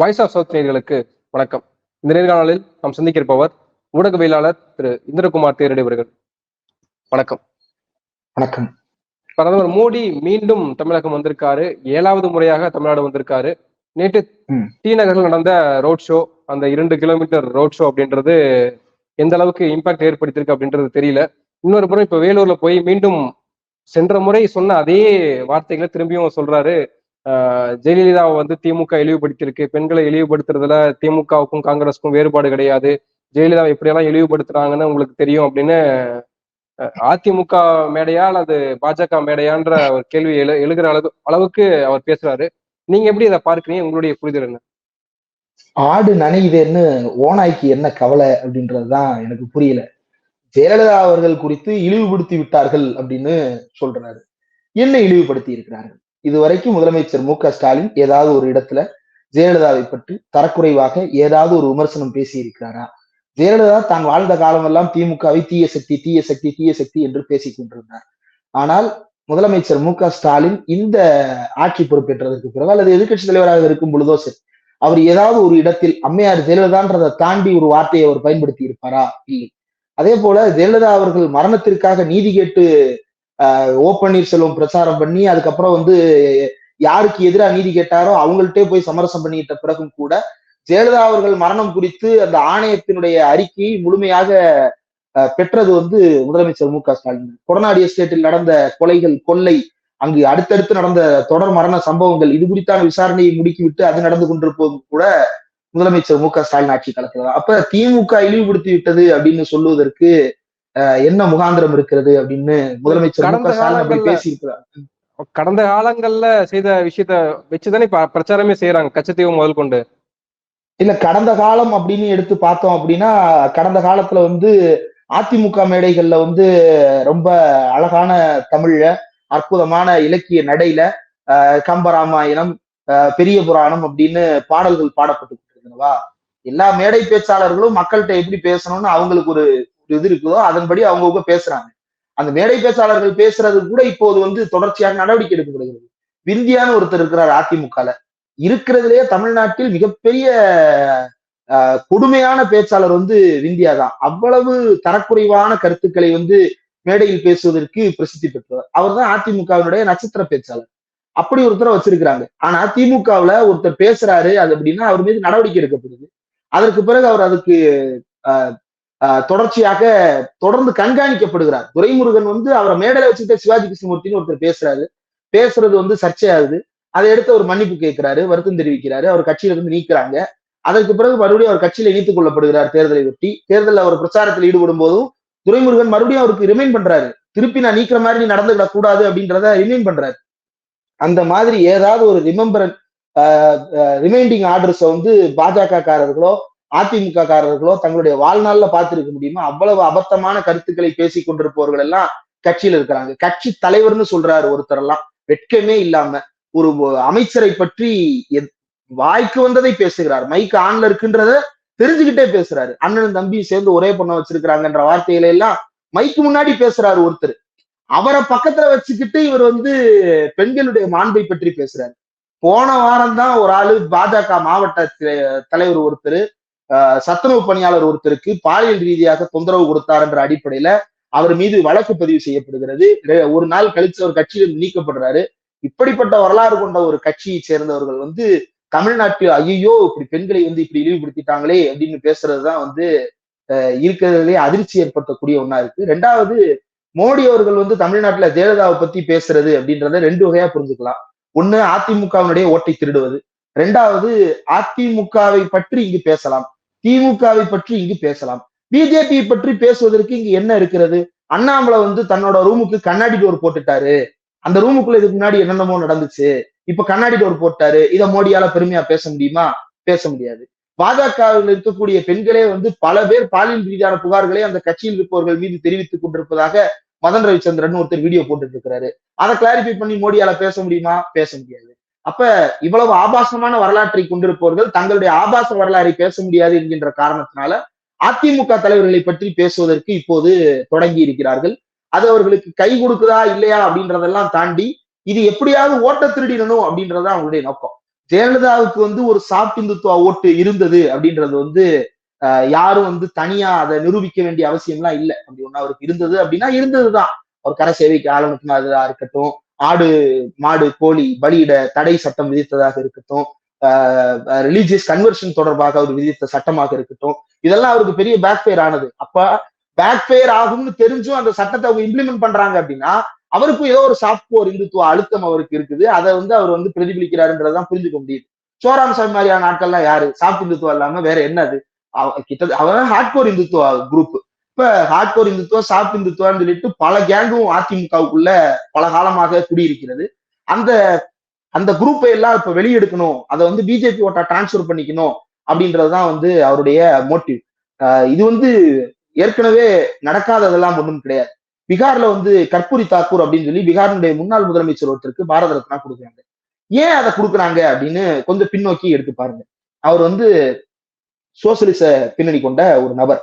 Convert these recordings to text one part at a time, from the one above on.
Voice of south நேயர்களுக்கு வணக்கம். இந்த நேர்காணலில் நாம் சந்திக்க இருப்பவர் ஊடகவியலாளர் திரு இந்திரகுமார் தேரடி அவர்கள். வணக்கம். வணக்கம். பிரதமர் மோடி மீண்டும் தமிழகம் வந்திருக்காரு. 7வது முறையாக தமிழ்நாடு வந்திருக்காரு. நேற்று டி நகரில் நடந்த ரோட் ஷோ, அந்த 2 கிலோமீட்டர் ரோட் ஷோ அப்படின்றது எந்த அளவுக்கு இம்பாக்ட் ஏற்படுத்தியிருக்கு அப்படின்றது தெரியல. இன்னொரு புறம் இப்ப வேலூர்ல போய் மீண்டும் சென்ற முறை சொன்ன அதே வார்த்தைகளை திரும்பியும் சொல்றாரு. ஜெயலலிதாவை வந்து திமுக இழிவுபடுத்தியிருக்கு, பெண்களை இழிவுபடுத்துறதுல திமுகவுக்கும் காங்கிரஸுக்கும் வேறுபாடு கிடையாது, ஜெயலலிதாவை எப்படியெல்லாம் இழிவுபடுத்துறாங்கன்னு உங்களுக்கு தெரியும் அப்படின்னு அதிமுக மேடையா அல்லது பாஜக மேடையான்ற ஒரு கேள்வி எழுகிற அளவுக்கு அவர் பேசுறாரு. நீங்க எப்படி இதை பார்க்கிறீங்க? உங்களுடைய புரிதல் என்ன? ஆடு நனையுதேன்னு ஓனாய்க்கு என்ன கவலை அப்படின்றதுதான் எனக்கு புரியல. ஜெயலலிதா அவர்கள் குறித்து இழிவுபடுத்தி விட்டார்கள் அப்படின்னு சொல்றாரு. என்ன இழிவுபடுத்தி இருக்கிறார்கள்? இதுவரைக்கும் முதலமைச்சர் மு.க.ஸ்டாலின் ஏதாவது ஒரு இடத்துல ஜெயலலிதாவை பற்றி தரக்குறைவாக ஏதாவது ஒரு விமர்சனம் பேசி இருக்கிறாரா? ஜெயலலிதா தான் வாழ்ந்த காலமெல்லாம் திமுகவை தீய சக்தி தீய சக்தி தீய சக்தி என்று பேசிக் கொண்டிருந்தார். ஆனால் முதலமைச்சர் மு.க.ஸ்டாலின் இந்த ஆட்சி பொறுப்பேற்றதற்கு பிறகு அல்லது எதிர்கட்சி தலைவராக இருக்கும் பொழுதோ சரி, அவர் ஏதாவது ஒரு இடத்தில் அம்மையார் ஜெயலலிதான்றதை தாண்டி ஒரு வார்த்தையை அவர் பயன்படுத்தி இருப்பாரா? இல்லை. அதே போல ஜெயலலிதா அவர்கள் மரணத்திற்காக நீதி கேட்டு ஓ பன்னீர்செல்வம் பிரச்சாரம் பண்ணி அதுக்கப்புறம் யாருக்கு எதிராக நீதி கேட்டாரோ அவங்கள்ட்டே போய் சமரசம் பண்ணிட்ட பிறகும் கூட ஜெயலலிதா அவர்கள் மரணம் குறித்து அந்த ஆணையத்தினுடைய அறிக்கையை முழுமையாக பெற்றது முதலமைச்சர் மு.க.ஸ்டாலின். கொடநாடு எஸ்டேட்டில் நடந்த கொலைகள், கொள்ளை, அங்கு அடுத்தடுத்து நடந்த தொடர் மரண சம்பவங்கள், இது குறித்தான விசாரணையை முடுக்கிவிட்டு அது நடந்து கொண்டிருப்பது கூட முதலமைச்சர் மு.க.ஸ்டாலின் ஆட்சி காலத்துல. அப்ப திமுக இழிவுபடுத்தி விட்டது அப்படின்னு சொல்லுவதற்கு என்ன முகாந்திரம் இருக்கிறது அப்படின்னு முதலமைச்சர் மு.க.ஸ்டாலின் அப்படி பேசியிருக்கிறார். கடந்த காலங்கள்ல செய்த விஷயத்த வச்சுதானே இப்ப பிரச்சாரமே செய்யறாங்க, கச்சத்தீவு முதல் கொண்டு. இல்ல, கடந்த காலம் அப்படின்னு எடுத்து பார்த்தோம் அப்படின்னா, கடந்த காலத்துல அதிமுக மேடைகள்ல ரொம்ப அழகான தமிழ்ல அற்புதமான இலக்கிய நடையில கம்பராமாயணம், பெரிய புராணம் அப்படின்னு பாடல்கள் பாடப்பட்டு இருந்தனவா? எல்லா மேடை பேச்சாளர்களும் மக்கள்கிட்ட எப்படி பேசணும்னு அவங்களுக்கு ஒரு இது இருக்குதோ அதன்படி அவங்கவுங்க பேசுறாங்க. அந்த மேடை பேச்சாளர்கள் பேசுறது கூட இப்போது தொடர்ச்சியாக நடவடிக்கை எடுக்கப்படுகிறது. விந்தியான்னு ஒருத்தர் இருக்கிறார் அதிமுகல. இருக்கிறதுலேயே தமிழ்நாட்டில் மிகப்பெரிய கொடுமையான பேச்சாளர் விந்தியா தான். அவ்வளவு தரக்குறைவான கருத்துக்களை மேடையில் பேசுவதற்கு பிரசித்தி பெற்றவர். அவர் தான் அதிமுகவினுடைய நட்சத்திர பேச்சாளர். அப்படி ஒருத்தரை வச்சிருக்கிறாங்க. ஆனா திமுகவுல ஒருத்தர் பேசுறாரு அது அப்படின்னா அவர் மீது நடவடிக்கை எடுக்கப்படுது. அதற்கு பிறகு அவர் அதுக்கு தொடர்ச்சியாக தொடர்ந்து கண்காணிக்கப்படுகிறார். துரைமுருகன் அவரை மேடையில வச்சுட்டு சிவாஜி கிருஷ்ணமூர்த்தின்னு ஒருத்தர் பேசுறாரு. பேசுறது சர்ச்சையாகுது. அதை எடுத்து அவர் மன்னிப்பு கேட்கிறாரு, வருத்தம் தெரிவிக்கிறாரு. அவர் கட்சியில இருந்து நீக்கிறாங்க. அதற்கு பிறகு மறுபடியும் அவர் கட்சியில இணைத்துக் கொள்ளப்படுகிறார். தேர்தலை ஒட்டி தேர்தலில் அவர் பிரச்சாரத்தில் ஈடுபடும் போதும் துரைமுருகன் மறுபடியும் அவருக்கு ரிமைண்ட் பண்றாரு. திருப்பி நான் நீக்கிற மாதிரி நீ நடந்துவிடக் கூடாது அப்படின்றத ரிமைண்ட் பண்றாரு. அந்த மாதிரி ஏதாவது ஒரு ரிமைண்டிங் ஆர்டர்ஸ் பாஜக காரர்களோ அதிமுக காரர்களோ தங்களுடைய வாழ்நாள்ல பார்த்திருக்க முடியுமா? அவ்வளவு அபத்தமான கருத்துக்களை பேசி கொண்டிருப்பவர்கள் எல்லாம் கட்சியில இருக்கிறாங்க. கட்சி தலைவர்னு சொல்றாரு ஒருத்தர் எல்லாம் வெட்கமே இல்லாம ஒரு அமைச்சரை பற்றி வாய்க்கு வந்ததை பேசுகிறார். மைக்கு ஆன்ல இருக்குன்றத தெரிஞ்சுக்கிட்டே பேசுறாரு. அண்ணனும் தம்பியும் சேர்ந்து ஒரே பொண்ணை வச்சிருக்கிறாங்கன்ற வார்த்தைகளை எல்லாம் மைக்கு முன்னாடி பேசுறாரு ஒருத்தர். அவரை பக்கத்துல வச்சுக்கிட்டு இவர் பெண்களுடைய மாண்பை பற்றி பேசுறாரு. போன வாரம் தான் ஒரு ஆளு பாஜக மாவட்ட தலைவர் ஒருத்தர் சத்துணவு பணியாளர் ஒருத்தருக்கு பாலியல் ரீதியாக தொந்தரவு கொடுத்தார் என்ற அடிப்படையில அவர் மீது வழக்கு பதிவு செய்யப்படுகிறது. ஒரு நாள் கழிச்சு அவர் கட்சியிலிருந்து நீக்கப்படுறாரு. இப்படிப்பட்ட வரலாறு கொண்ட ஒரு கட்சியை சேர்ந்தவர்கள் தமிழ்நாட்டில் ஐயோ இப்படி பெண்களை இப்படி இழிவுபடுத்திட்டாங்களே அப்படின்னு பேசுறதுதான் இருக்கிறதுலே அதிர்ச்சி ஏற்படுத்தக்கூடிய ஒண்ணா இருக்கு. ரெண்டாவது, மோடி அவர்கள் தமிழ்நாட்டுல ஜெயலலிதாவை பத்தி பேசுறது அப்படின்றத 2 வகையா புரிஞ்சுக்கலாம். ஒண்ணு, அதிமுகவினுடைய ஓட்டை திருடுவது. ரெண்டாவது, அதிமுகவை பற்றி இங்கு பேசலாம், திமுகவை பற்றி இங்கு பேசலாம். பிஜேபியை பற்றி பேசுவதற்கு இங்கு என்ன இருக்கிறது? அண்ணாமலை தன்னோட ரூமுக்கு கண்ணாடி டோர் போட்டுட்டாரு. அந்த ரூமுக்குள்ள இதுக்கு முன்னாடி என்னென்னமோ நடந்துச்சு, இப்ப கண்ணாடி டோர் போட்டாரு. இதை மோடியால பெருமையா பேச முடியுமா? பேச முடியாது. பாஜகவில் இருக்கக்கூடிய பெண்களே பல பேர் பாலியல் ரீதியான புகார்களை அந்த கட்சியில் இருப்பவர்கள் மீது தெரிவித்துக் கொண்டிருப்பதாக மதன் ரவிச்சந்திரன் ஒருத்தர் வீடியோ போட்டுட்டு இருக்கிறாரு. அதை கிளாரிஃபை பண்ணி மோடியால பேச முடியுமா? பேச முடியாது. அப்ப இவ்வளவு ஆபாசமான வரலாற்றை கொண்டிருப்பவர்கள் தங்களுடைய ஆபாச வரலாறை பேச முடியாது என்கின்ற காரணத்தினால அதிமுக தலைவர்களை பற்றி பேசுவதற்கு இப்போது தொடங்கி இருக்கிறார்கள். அது அவர்களுக்கு கை கொடுக்குதா இல்லையா அப்படின்றதெல்லாம் தாண்டி இது எப்படியாவது ஓட்ட திருடிடணும் அப்படின்றதான் அவங்களுடைய நோக்கம். ஜெயலலிதாவுக்கு வந்து ஒரு சாஃப்ட் இந்துத்துவ ஓட்டு இருந்தது அப்படின்றது வந்து யாரும் வந்து தனியா அதை நிரூபிக்க வேண்டிய அவசியம்லாம் இல்லை. அப்படி ஒண்ணு அவருக்கு இருந்தது அப்படின்னா இருந்ததுதான். அவர் கரை சேவைக்கு ஆள் அனுப்புனதா இருக்கட்டும், ஆடு மாடு கோழி பலியிட தடை சட்டம் விதித்ததாக இருக்கட்டும், ரிலீஜியஸ் கன்வர்ஷன் தொடர்பாக அவர் விதித்த சட்டமாக இருக்கட்டும், இதெல்லாம் அவருக்கு பெரிய பேக்ஃபயர் ஆனது. அப்ப பேக்ஃபயர் ஆகும்னு தெரிஞ்சும் அந்த சட்டத்தை அவங்க இம்ப்ளிமெண்ட் பண்றாங்க அப்படின்னா அவருக்கும் ஏதோ ஒரு சாஃப்ட்வேர் இந்துத்துவ அழுத்தம் அவருக்கு இருக்குது. அதை வந்து அவர் வந்து பிரதிபலிக்கிறாருன்றதான் புரிஞ்சுக்க முடியுது. சோராம்சாமி மாதிரியான நாட்கள்லாம் யாரு சாஃப்ட் இந்துத்துவம் இல்லாம வேற என்னது? அவன் ஹார்ட்கோர் இந்துத்துவ குரூப். இப்ப ஹார்ட்கோர் இந்துத்துவ சாஃப்ட் இந்துத்துவான்னு சொல்லிட்டு பல கேங்கும் அதிமுகவுக்குள்ள பல காலமாக குடியிருக்கிறது. அந்த அந்த குரூப்பை எல்லாம் இப்ப வெளியெடுக்கணும், அதை வந்து பிஜேபி ஓட்டா டிரான்ஸ்பர் பண்ணிக்கணும் அப்படின்றதுதான் வந்து அவருடைய மோட்டிவ். இது வந்து ஏற்கனவே நடக்காததெல்லாம் ஒன்றும் கிடையாது. பீகார்ல வந்து கற்பூரி தாக்கூர் அப்படின்னு சொல்லி பீகாரினுடைய முன்னாள் முதலமைச்சர் ஒருத்தருக்கு பாரத ரத்னா கொடுக்குறாங்க. ஏன் அதை கொடுக்குறாங்க அப்படின்னு கொஞ்சம் பின்னோக்கி எடுத்து பாருங்க. அவர் வந்து சோசியலிச பின்னணி கொண்ட ஒரு நபர்,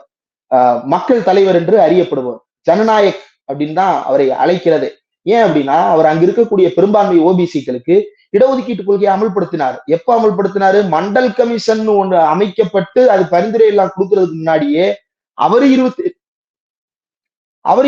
மக்கள் தலைவர் என்று அறியப்படுவார், ஜனநாயக் அப்படின்னு தான் அவரை அழைக்கிறதே. ஏன் அப்படின்னா அவர் அங்க இருக்கக்கூடிய பெரும்பான்மை ஓபிசிக்களுக்கு இடஒதுக்கீட்டு கொள்கையை அமல்படுத்தினார். எப்ப அமல்படுத்தினாரு? மண்டல் கமிஷன் ஒன்று அமைக்கப்பட்டு அது பரிந்துரை எல்லாம் கொடுக்கறதுக்கு முன்னாடியே அவர்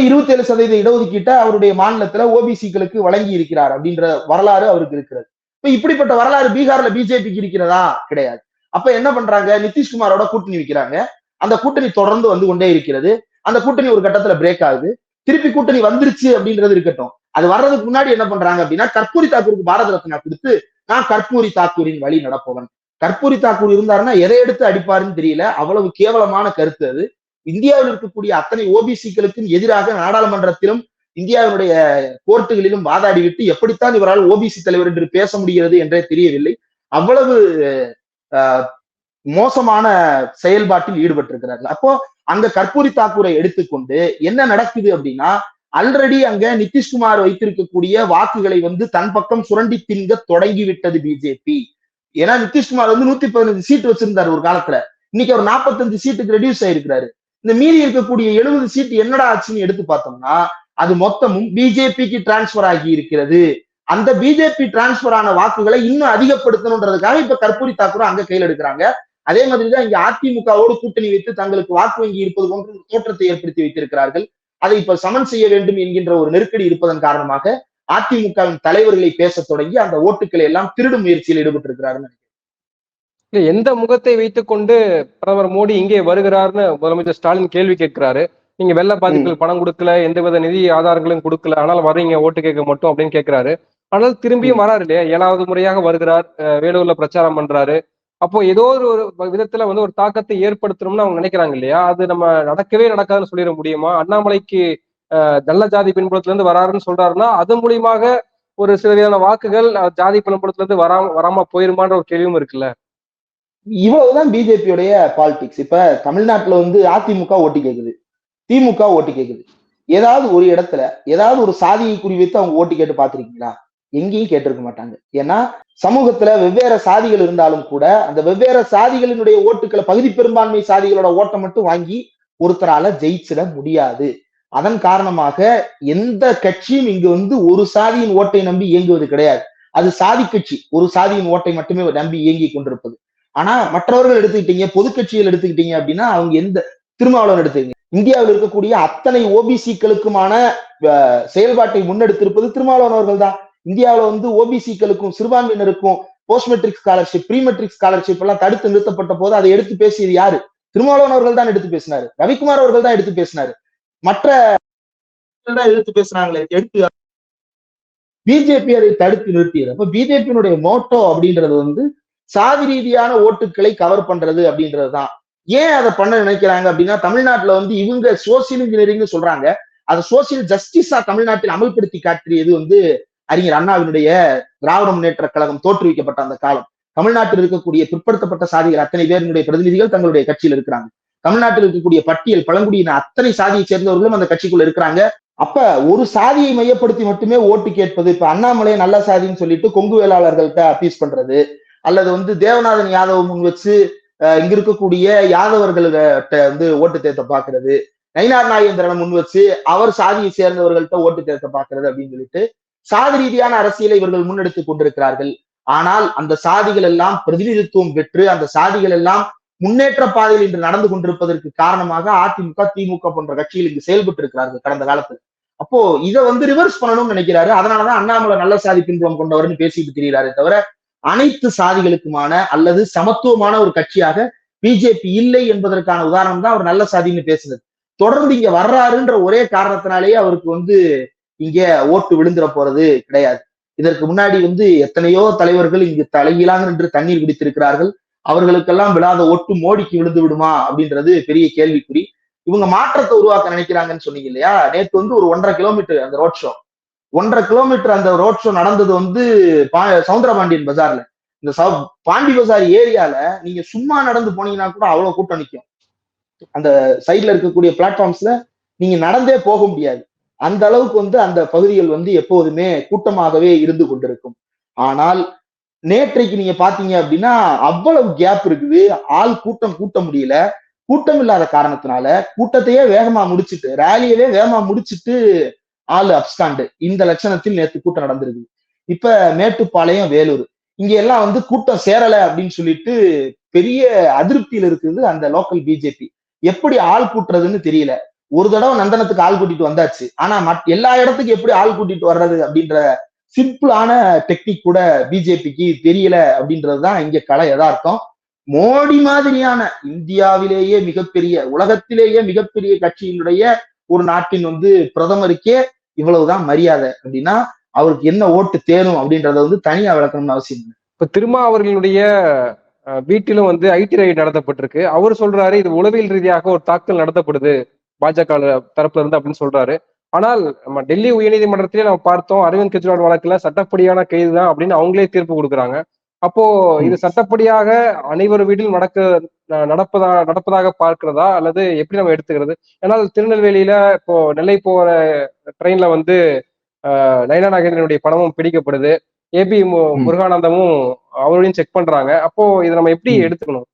27% இடஒதுக்கீட்டை அவருடைய மாநிலத்துல ஓபிசிக்களுக்கு வழங்கி இருக்கிறார் அப்படின்ற வரலாறு அவருக்கு இருக்கிறது. இப்ப இப்படிப்பட்ட வரலாறு பீகார்ல பிஜேபிக்கு இருக்கிறதா? கிடையாது. அப்ப என்ன பண்றாங்க? நிதிஷ்குமாரோட கூட்டணி வைக்கிறாங்க. அந்த கூட்டணி தொடர்ந்து வந்து கொண்டே இருக்கிறது. அந்த கூட்டணி ஒரு கட்டத்துல பிரேக் ஆகுது. திருப்பி கூட்டணி வந்துருச்சு அப்படின்றது இருக்கட்டும். அது வர்றதுக்கு முன்னாடி என்ன பண்றாங்க அப்படின்னா கற்பூரி தாக்கூருக்கு பாரத ரத்னா கொடுத்து நான் கற்பூரி தாக்கூரின் வழி நடப்பவன். கற்பூரி தாக்கூர் இருந்தாருன்னா எதை எடுத்து அடிப்பாருன்னு தெரியல. அவ்வளவு கேவலமான கருத்து அது. இந்தியாவில் இருக்கக்கூடிய அத்தனை ஓபிசிக்களுக்கும் எதிராக நாடாளுமன்றத்திலும் இந்தியாவினுடைய கோர்ட்டுகளிலும் வாதாடிவிட்டு எப்படித்தான் இவரால் ஓபிசி தலைவர் என்று பேச முடிகிறது என்றே தெரியவில்லை. அவ்வளவு மோசமான செயல்பாட்டில் ஈடுபட்டிருக்கிறார்கள். அப்போ அங்க கற்பூரி தாக்கூரை எடுத்துக்கொண்டு என்ன நடக்குது அப்படின்னா ஆல்ரெடி அங்க நிதிஷ்குமார் வைத்திருக்கக்கூடிய வாக்குகளை வந்து தன் பக்கம் சுரண்டி தின்க தொடங்கிவிட்டது பிஜேபி. ஏன்னா நிதிஷ்குமார் வந்து 115 சீட்டு வச்சிருந்தாரு ஒரு காலத்துல. இன்னைக்கு அவர் 45 சீட்டுக்கு ரெடியூஸ் ஆயிருக்கிறாரு. இந்த மீறி இருக்கக்கூடிய 70 சீட் என்னடா ஆச்சுன்னு எடுத்து பார்த்தோம்னா அது மொத்தமும் பிஜேபிக்கு டிரான்ஸ்பர் ஆகி இருக்கிறது. அந்த பிஜேபி டிரான்ஸ்பர் ஆன வாக்குகளை இன்னும் அதிகப்படுத்தணுன்றதுக்காக இப்ப கற்பூரி தாக்கூர் அங்க கையில் எடுக்கிறாங்க. அதே மாதிரிதான் இங்க அதிமுகவோடு கூட்டணி வைத்து தங்களுக்கு வாக்கு வங்கி இருப்பது போன்ற தோற்றத்தை ஏற்படுத்தி வைத்திருக்கிறார்கள். அதை இப்ப சமன் செய்ய வேண்டும் என்கின்ற ஒரு நெருக்கடி இருப்பதன் காரணமாக அதிமுகவின் தலைவர்களை பேச தொடங்கி அந்த ஓட்டுக்களை எல்லாம் திருடும் முயற்சியில் ஈடுபட்டு இருக்கிறார்கள். எந்த முகத்தை வைத்துக் கொண்டு பிரதமர் மோடி இங்கே வருகிறார்னு முதலமைச்சர் ஸ்டாலின் கேள்வி கேட்கிறாரு. நீங்க வெள்ள பாதிப்புகள் பணம் கொடுக்கல, எந்தவித நிதி ஆதாரங்களும் கொடுக்கல, ஆனால் வர்றீங்க ஓட்டு கேட்க மட்டும் அப்படின்னு கேட்கிறாரு. ஆனால் திரும்பியும் வராரு இல்லையா? 7வது முறையாக வருகிறார், வேலூர்ல பிரச்சாரம் பண்றாரு. அப்போ ஏதோ ஒரு விதத்துல வந்து ஒரு தாக்கத்தை ஏற்படுத்தணும்னு அவங்க நினைக்கிறாங்க இல்லையா? அது நம்ம நடக்கவே நடக்காதுன்னு சொல்லிட முடியுமா? அண்ணாமலைக்கு நல்ல ஜாதி பின்புலத்துல இருந்து வராருன்னு சொல்றாருன்னா அது மூலியமாக ஒரு சில விதமான வாக்குகள் ஜாதி பின்புலத்துல இருந்து வராம போயிருமான்ற ஒரு கேள்வியும் இருக்குல்ல. இவ்வளவுதான் பிஜேபியோடைய பாலிடிக்ஸ். இப்ப தமிழ்நாட்டுல வந்து அதிமுக ஓட்டு கேக்குது, திமுக ஓட்டு கேக்குது. ஏதாவது ஒரு இடத்துல ஏதாவது ஒரு சாதியை குறிவைத்து அவங்க ஓட்டு கேட்டு பாத்திருக்கீங்களா? எங்கேயும் கேட்டிருக்க மாட்டாங்க. ஏன்னா சமூகத்துல வெவ்வேறு சாதிகள் இருந்தாலும் கூட அந்த வெவ்வேறு சாதிகளினுடைய ஓட்டுக்களை பகுதி பெரும்பான்மை சாதிகளோட ஓட்டை மட்டும் வாங்கி ஒருத்தரால ஜெயிச்சிட முடியாது. அதன் காரணமாக எந்த கட்சியும் இங்கு வந்து ஒரு சாதியின் ஓட்டை நம்பி இயங்குவது கிடையாது. அது சாதி கட்சி ஒரு சாதியின் ஓட்டை மட்டுமே நம்பி இயங்கி கொண்டிருப்பது. ஆனா மற்றவர்கள் எடுத்துக்கிட்டீங்க, பொது கட்சிகள் எடுத்துக்கிட்டீங்க அப்படின்னா அவங்க எந்த திருமாவளவன் எடுத்துக்கீங்க, இந்தியாவில் இருக்கக்கூடிய அத்தனை ஓபிசிக்களுக்குமான செயல்பாட்டை முன்னெடுத்திருப்பது திருமாவளவன் அவர்கள் தான். இந்தியாவில வந்து ஓபிசிக்களுக்கும் சிறுபான்மையினருக்கும் post matric scholarship, pre matric scholarship எல்லாம் தடுத்து நிறுத்தப்பட்ட போது அதை எடுத்து பேசியது யாரு? திருமாவளவன் அவர்கள் தான் எடுத்து பேசினாரு. ரவிக்குமார் அவர்கள் தான் எடுத்து பேசினாரு. மற்ற எடுத்து பேசுறாங்களே, எடுத்து பிஜேபி அதை தடுத்து நிறுத்தியது. அப்ப பிஜேபியினுடைய மோட்டோ அப்படின்றது வந்து சாதி ரீதியான ஓட்டுக்களை கவர் பண்றது அப்படின்றதுதான். ஏன் அதை பண்ண நினைக்கிறாங்க அப்படின்னா தமிழ்நாட்டுல வந்து இவங்க சோசியல் இன்ஜினியரிங் சொல்றாங்க. அதை சோசியல் ஜஸ்டிஸா தமிழ்நாட்டில் அமல்படுத்தி காட்டியது வந்து அறிஞர் அண்ணாவினுடைய திராவிட முன்னேற்ற கழகம் தோற்றுவிக்கப்பட்ட அந்த காலம். தமிழ்நாட்டில் இருக்கக்கூடிய பிற்படுத்தப்பட்ட சாதிகள் அத்தனை பேருடைய பிரதிநிதிகள் தங்களுடைய கட்சியில் இருக்கிறாங்க. தமிழ்நாட்டில் இருக்கக்கூடிய பட்டியல் பழங்குடியின அத்தனை சாதியை சேர்ந்தவர்களும் அந்த கட்சிக்குள்ள இருக்கிறாங்க. அப்ப ஒரு சாதியை மையப்படுத்தி மட்டுமே ஓட்டு கேட்பது, இப்ப அண்ணாமலையை நல்ல சாதின்னு சொல்லிட்டு கொங்கு வேளாளர்கள்ட்ட அப்பீஸ் பண்றது, அல்லது வந்து தேவநாதன் யாதவ் முன் வச்சு இங்க இருக்கக்கூடிய யாதவர்கள்ட்ட வந்து ஓட்டு தேர்த்த பாக்குறது, நயினார் நாகேந்திரனை முன் வச்சு அவர் சாதியை சேர்ந்தவர்கள்ட்ட ஓட்டு தேர்த்த பாக்குறது அப்படின்னு சொல்லிட்டு சாதி ரீதியான அரசியலை இவர்கள் முன்னெடுத்துக் கொண்டிருக்கிறார்கள். ஆனால் அந்த சாதிகள் எல்லாம் பிரதிநிதித்துவம் பெற்று அந்த சாதிகள் எல்லாம் முன்னேற்ற பாதையில் இன்று நடந்து கொண்டிருப்பதற்கு காரணமாக அதிமுக, திமுக போன்ற கட்சிகள் இங்கு செயல்பட்டு இருக்கிறார்கள் கடந்த காலத்தில். அப்போ இதை ரிவர்ஸ் பண்ணணும்னு நினைக்கிறாரு. அதனாலதான் அண்ணாமலை நல்ல சாதி பின்புலம் கொண்டவர்னு பேசிட்டு திரிகிறாரே தவிர அனைத்து சாதிகளுக்குமான அல்லது சமத்துவமான ஒரு கட்சியாக பிஜேபி இல்லை என்பதற்கான உதாரணம் தான் அவர் நல்ல சாதின்னு பேசுறது. தொடர்ந்து இங்க வர்றாருன்ற ஒரே காரணத்தினாலேயே அவருக்கு இங்க ஓட்டு விழுந்துட போறது கிடையாது. இதற்கு முன்னாடி எத்தனையோ தலைவர்கள் இங்கு தலைகீழாக நின்று தண்ணீர் குடித்திருக்கிறார்கள். அவர்களுக்கெல்லாம் விழாத ஓட்டு மோடிக்கு விழுந்து விடுமா அப்படின்றது பெரிய கேள்விக்குறி. இவங்க மாற்றத்தை உருவாக்க நினைக்கிறாங்கன்னு சொன்னீங்க இல்லையா? நேற்று ஒரு 1.5 கிலோமீட்டர் அந்த ரோட் ஷோ, 1.5 கிலோமீட்டர் அந்த ரோட் ஷோ நடந்தது சவுந்தரபாண்டியன் பஜார்ல. இந்த பாண்டி பஜார் ஏரியால நீங்க சும்மா நடந்து போனீங்கன்னா கூட அவ்வளவு கூட்டம் நிற்கும். அந்த சைட்ல இருக்கக்கூடிய பிளாட்ஃபார்ம்ஸ்ல நீங்க நடந்தே போக முடியாது. அந்த அளவுக்கு அந்த பகுதிகள் எப்போதுமே கூட்டமாகவே இருந்து கொண்டிருக்கும். ஆனால் நேற்றைக்கு நீங்க பாத்தீங்க அப்படின்னா அவ்வளவு கேப் இருக்குது. ஆள் கூட்ட முடியல. கூட்டம் இல்லாத காரணத்தினால கூட்டத்தையே வேகமா முடிச்சுட்டு, ரேலியவே வேகமா முடிச்சுட்டு ஆளு அப்ஸ்காண்டு. இந்த லட்சணத்தில் நேற்று கூட்டம் நடந்திருக்கு. இப்ப மேட்டுப்பாளையம், வேலூர் இங்க எல்லாம் கூட்டம் சேரல அப்படின்னு சொல்லிட்டு பெரிய அதிருப்தியில இருக்குது அந்த லோக்கல் பிஜேபி. எப்படி ஆள் கூட்டுறதுன்னு தெரியல. ஒரு தடவை நந்தனத்துக்கு ஆள் கூட்டிட்டு வந்தாச்சு. ஆனா எல்லா இடத்துக்கும் எப்படி ஆள் கூட்டிட்டு வர்றது அப்படின்ற சிம்பிளான டெக்னிக் கூட பிஜேபிக்கு தெரியல அப்படின்றதுதான் இங்க கலை யதார்த்தம். மோடி மாதிரியான இந்தியாவிலேயே மிகப்பெரிய, உலகத்திலேயே மிகப்பெரிய கட்சியினுடைய ஒரு நாட்டின் பிரதமருக்கே இவ்வளவுதான் மரியாதை அப்படின்னா அவருக்கு என்ன ஓட்டு தேரும் அப்படின்றத தனியா விளக்கணும்னு அவசியம் இல்லை. இப்ப திருமா அவர்களுடைய வீட்டிலும் ஐடி ரைட் நடத்தப்பட்டிருக்கு. அவர் சொல்றாரு இது உளவியல் ரீதியாக ஒரு தாக்குதல் நடத்தப்படுது பாஜக தரப்புல இருந்து அப்படின்னு சொல்றாரு. ஆனால் நம்ம டெல்லி உயர்நீதிமன்றத்திலே நம்ம பார்த்தோம், அரவிந்த் கெஜ்ரிவால் வழக்குல சட்டப்படியான கைது தான் அப்படின்னு அவங்களே தீர்ப்பு கொடுக்குறாங்க. அப்போ இது சட்டப்படியாக அனைவர் வீட்டிலும் நடப்பதாக பார்க்கிறதா அல்லது எப்படி நம்ம எடுத்துக்கிறது? ஏன்னா திருநெல்வேலியில இப்போ நெல்லை போற ட்ரெயின்ல நயனா நாகேந்திரனுடைய படமும் பிடிக்கப்படுது. ஏபி முருகானந்தமும் அவரையும் செக் பண்றாங்க. அப்போ இதை நம்ம எப்படி எடுத்துக்கணும்?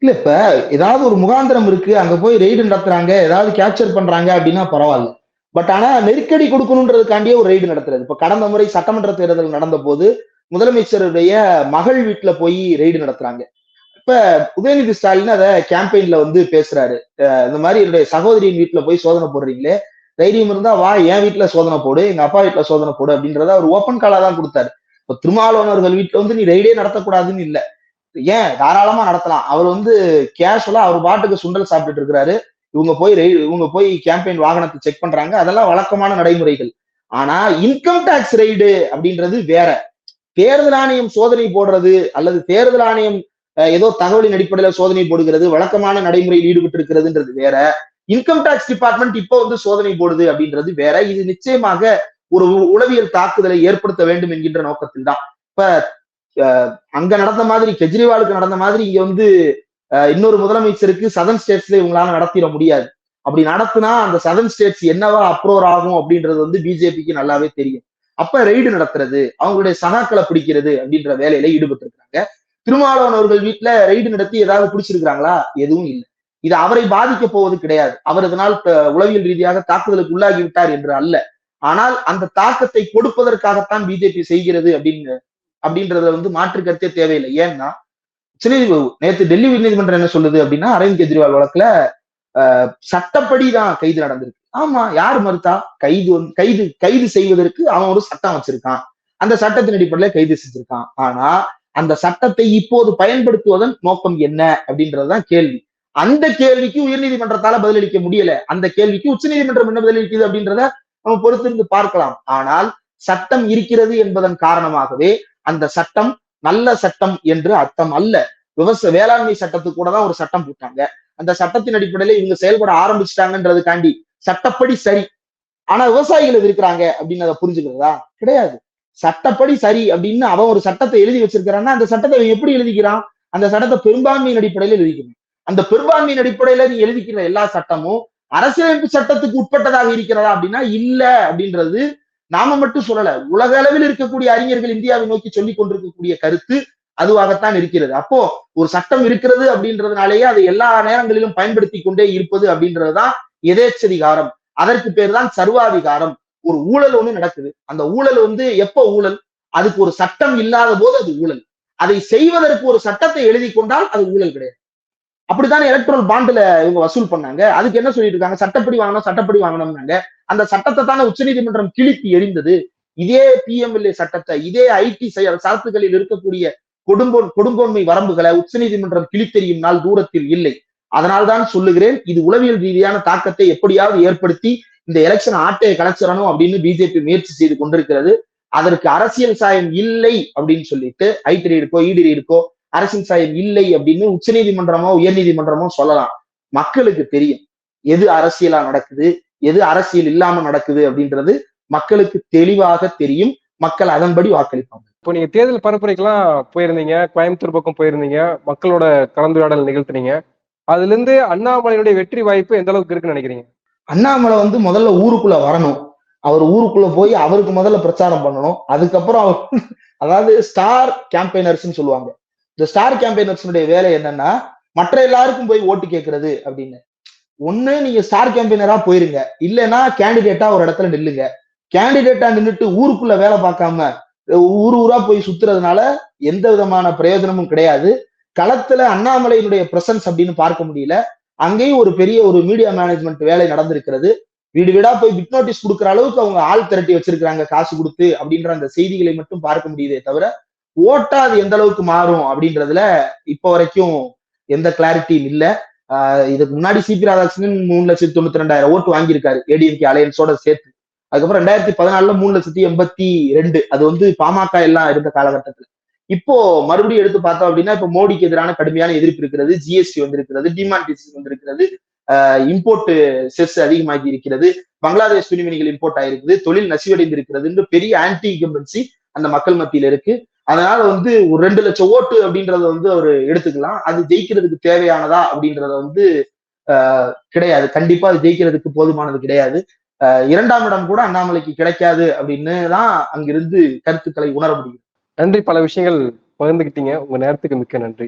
இல்ல, இப்ப ஏதாவது ஒரு முகாந்திரம் இருக்கு, அங்க போய் ரெய்டு நடத்துறாங்க, ஏதாவது கேப்சர் பண்றாங்க அப்படின்னா பரவாயில்ல. பட் ஆனா நெருக்கடி கொடுக்கணுன்றதுக்காண்டியே ஒரு ரெய்டு நடத்துறது. இப்ப கடந்த முறை சட்டமன்ற தேர்தல் நடந்த போது முதலமைச்சருடைய மகள் வீட்டுல போய் ரெய்டு நடத்துறாங்க. இப்ப உதயநிதி ஸ்டாலின் அதை கேம்பெயின்ல பேசுறாரு. இந்த மாதிரி என்னுடைய சகோதரியின் வீட்டுல போய் சோதனை போடுறீங்களே, தைரியம் இருந்தா வா என் வீட்டுல சோதனை போடு, எங்க அப்பா வீட்டுல சோதனை போடு அப்படின்றத அவர் ஓப்பன் காலா தான் கொடுத்தாரு. இப்ப திருமாவளவர்கள் வீட்டுல நீ ரெய்டே நடத்தக்கூடாதுன்னு இல்ல, ஏன் தாராளமா நடத்தலாம். அவர் கேஷுவலா அவர் பாட்டுக்கு சுண்டல் சாப்பிட்டுட்டு இருக்கிறாரு. இவங்க போய் கேம்பெயின் வாகனத்தை செக் பண்றாங்க. அதெல்லாம் வழக்கமான நடைமுறைகள். ஆனா இன்கம் டாக்ஸ் ரெய்டு அப்படின்றது வேற. தேர்தல் ஆணையம் சோதனை போடுறது அல்லது தேர்தல் ஆணையம் ஏதோ தகவலின் அடிப்படையில சோதனை போடுகிறது, வழக்கமான நடைமுறையில் ஈடுபட்டு இருக்கிறதுன்றது வேற. இன்கம் டாக்ஸ் டிபார்ட்மெண்ட் இப்போ சோதனை போடுது அப்படின்றது வேற. இது நிச்சயமாக ஒரு உளவியல் தாக்குதலை ஏற்படுத்த வேண்டும் என்கின்ற நோக்கத்தில் தான். இப்ப அங்க நடந்த மாதிரி, கெஜ்ரிவாலுக்கு நடந்த மாதிரி இங்க இன்னொரு முதலமைச்சருக்கு சதர்ன் ஸ்டேட்ஸ்ல இவங்களால நடத்திட முடியாது. அப்படி நடத்தினா அந்த சதர்ன் ஸ்டேட்ஸ் என்னவா அப்ரோர் ஆகும் அப்படின்றது பிஜேபிக்கு நல்லாவே தெரியும். அப்ப ரெய்டு நடத்துறது, அவங்களுடைய சகாக்களை பிடிக்கிறது அப்படின்ற வேலையில ஈடுபட்டு இருக்காங்க. திருமாவளவன் அவர்கள் வீட்டுல ரெய்டு நடத்தி ஏதாவது பிடிச்சிருக்கிறாங்களா? எதுவும் இல்லை. இது அவரை பாதிக்க போவது கிடையாது. அவர் இதனால் உளவியல் ரீதியாக தாக்குதலுக்கு உள்ளாகி விட்டார் என்று அல்ல. ஆனால் அந்த தாக்கத்தை கொடுப்பதற்காகத்தான் பிஜேபி செய்கிறது அப்படின்றத மாற்று கருத்தே தேவையில்லை. ஏன்னா நேற்று டெல்லி உயர்நீதிமன்றம் என்ன சொல்லுது அப்படின்னா, அரவிந்த் கெஜ்ரிவால் வழக்குல சட்டப்படிதான் கைது நடந்திருக்கு. ஆமா, யார் மறுத்தா? கைது செய்வதற்கு அவன் ஒரு சட்டம் வச்சிருக்கான். அந்த சட்டத்தின் அடிப்படையில கைது செஞ்சிருக்கான். ஆனா அந்த சட்டத்தை இப்போது பயன்படுத்துவதன் நோக்கம் என்ன அப்படின்றதுதான் கேள்வி. அந்த கேள்விக்கு உயர்நீதிமன்றத்தால பதிலளிக்க முடியல. அந்த கேள்விக்கு உச்சநீதிமன்றம் என்ன பதிலளிக்குது அப்படின்றத நம்ம பொறுத்திருந்து பார்க்கலாம். ஆனால் சட்டம் இருக்கிறது என்பதன் காரணமாகவே அந்த சட்டம் நல்ல சட்டம் என்று அர்த்தம் அல்ல. வேளாண்மை சட்டத்துக்கு கூட தான் ஒரு சட்டம் போட்டாங்க. அந்த சட்டத்தின் அடிப்படையில இவங்க செயல்பட ஆரம்பிச்சிட்டாங்கன்றதுக்காண்டி சட்டப்படி சரி. ஆனா விவசாயிகள் எதிர்க்கிறாங்க அப்படின்னு அதை புரிஞ்சுக்கிறதா? கிடையாது. சட்டப்படி சரி அப்படின்னு அவன் ஒரு சட்டத்தை எழுதி வச்சிருக்கிறான்னா அந்த சட்டத்தை அவன் எப்படி எழுதிக்கிறான்? அந்த சட்டத்தை பெரும்பான்மையின் அடிப்படையில எழுதிக்கணும். அந்த பெரும்பான்மையின் அடிப்படையில நீ எழுதிக்கிற எல்லா சட்டமும் அரசியலமைப்பு சட்டத்துக்கு உட்பட்டதாக இருக்கிறதா அப்படின்னா இல்ல அப்படின்றது நாம மட்டும் சொல்லல. உலக அளவில் இருக்கக்கூடிய அறிஞர்கள் இந்தியாவை நோக்கி சொல்லிக் கொண்டிருக்கக்கூடிய கருத்து அதுவாகத்தான் இருக்கிறது. அப்போ ஒரு சட்டம் இருக்கிறது அப்படின்றதுனாலேயே அதை எல்லா நேரங்களிலும் பயன்படுத்தி கொண்டே இருப்பது அப்படின்றதுதான் எதேச்சதிகாரம். அதற்கு பேர் தான் சர்வாதிகாரம். ஒரு ஊழல் ஒண்ணு நடக்குது. அந்த ஊழல் எப்போ ஊழல்? அதுக்கு ஒரு சட்டம் இல்லாத போது அது ஊழல். அதை செய்வதற்கு ஒரு சட்டத்தை எழுதி கொண்டால் அது ஊழல் கிடையாது. அப்படித்தானே எலக்ட்ரல் பாண்டுல இவங்க வசூல் பண்ணாங்க. அதுக்கு என்ன சொல்லிட்டு இருக்காங்க, சட்டப்படி வாங்கணும் சட்டப்படி வாங்கணும்னாங்க. அந்த சட்டத்தை தானே உச்சநீதிமன்றம் கிழித்து எறிந்தது. இதே பிஎம்எல்ஏ சட்டத்தை, இதே ஐடி சரத்துகளில் இருக்கக்கூடிய கொடுங்கோன்மை வரம்புகளை உச்சநீதிமன்றம் கிழித்தெறியும் நாள் தூரத்தில் இல்லை. அதனால்தான் சொல்லுகிறேன், இது உளவியல் ரீதியான தாக்கத்தை எப்படியாவது ஏற்படுத்தி இந்த எலெக்ஷன் ஆட்டையை கலைச்சிடணும் அப்படின்னு பிஜேபி முயற்சி செய்து கொண்டிருக்கிறது. அதற்கு அரசியல் சாயம் இல்லை அப்படின்னு சொல்லிட்டு ஐடி ரெய்டுக்கோ இடி ரெய்டுக்கோ அரசியல் சாயம் இல்லை அப்படின்னு உச்சநீதிமன்றமோ உயர்நீதிமன்றமோ சொல்லலாம். மக்களுக்கு தெரியும் எது அரசியலா நடக்குது, எது அரசியல் இல்லாம நடக்குது அப்படின்றது மக்களுக்கு தெளிவாக தெரியும். மக்கள் அதன்படி வாக்களிப்பாங்க. இப்போ நீங்க தேர்தல் பரப்புரைக்கெல்லாம் போயிருந்தீங்க, கோயம்புத்தூர் பக்கம் போயிருந்தீங்க, மக்களோட கலந்துரையாடல் நிகழ்த்தினீங்க. அதுல இருந்து அண்ணாமலையுடைய வெற்றி வாய்ப்பு எந்த அளவுக்கு இருக்குன்னு நினைக்கிறீங்க? அண்ணாமலை முதல்ல ஊருக்குள்ள வரணும். அவர் ஊருக்குள்ள போய் அவருக்கு முதல்ல பிரச்சாரம் பண்ணணும். அதுக்கப்புறம் அவர் அதாவது ஸ்டார் கேம்பெயினர்ஸ் சொல்லுவாங்க. இந்த ஸ்டார் கேம்பெயினர்ஸுடைய வேலை என்னன்னா, மற்ற எல்லாருக்கும் போய் ஓட்டு கேட்கறது அப்படின்னு. ஒண்ணு நீங்க ஸ்டார் கேம்பெயினரா போயிருங்க, இல்லைன்னா கேண்டிடேட்டா ஒரு இடத்துல நில்லுங்க. கேண்டிடேட்டா நின்றுட்டு ஊருக்குள்ள வேலை பார்க்காம ஊரா போய் சுத்துறதுனால எந்த விதமான பிரயோஜனமும் கிடையாது. களத்துல அண்ணாமலையினுடைய பிரசன்ஸ் அப்படின்னு பார்க்க முடியல. அங்கேயும் ஒரு பெரிய ஒரு மீடியா மேனேஜ்மெண்ட் வேலை நடந்திருக்கிறது. வீடு வீடா போய் பிட் நோட்டீஸ் கொடுக்குற அளவுக்கு அவங்க ஆள் திரட்டி வச்சிருக்காங்க காசு கொடுத்து அப்படின்ற அந்த செய்திகளை மட்டும் பார்க்க முடியுதே தவிர, ஓட்டா அது எந்த அளவுக்கு மாறும் அப்படின்றதுல இப்ப வரைக்கும் எந்த கிளாரிட்டியும் இல்ல. இதுக்கு முன்னாடி சிபி ராதாகிருஷ்ணன் 3,92,000 ஓட்டு வாங்கியிருக்காரு ஏடிஎம்கே அலையன்ஸோட சேர்த்து. அதுக்கப்புறம் 2014 3,82,000. அது பாமக எல்லாம் இருந்த காலகட்டத்துல. இப்போ மறுபடியும் எடுத்து பார்த்தோம் அப்படின்னா, இப்ப மோடிக்கு எதிரான கடுமையான எதிர்ப்பு இருக்கிறது, ஜிஎஸ்டி வந்திருக்கிறது, டிமானிட்டைசேஷன் வந்திருக்கிறது, இம்போர்ட் செஸ் அதிகமாகி இருக்கிறது, பங்களாதேஷ் துணிமணிகள் இம்போர்ட் ஆயிருக்குது, தொழில் நசிவடைந்து இருக்கிறது, பெரிய ஆன்டி இன்கம்பன்சி அந்த மக்கள் மத்தியில இருக்கு. அதனால ஒரு 2 லட்சம் ஓட்டு அப்படின்றத அவரு எடுத்துக்கலாம். அது ஜெயிக்கிறதுக்கு தேவையானதா அப்படின்றத கிடையாது. கண்டிப்பா அது ஜெயிக்கிறதுக்கு போதுமானது கிடையாது. 2ஆம் இடம் கூட அண்ணாமலைக்கு கிடைக்காது அப்படின்னு தான் அங்கிருந்து கருத்துக்களை உணர முடியும். நன்றி, பல விஷயங்கள் பகிர்ந்துக்கிட்டீங்க. உங்க நேரத்துக்கு மிக்க நன்றி.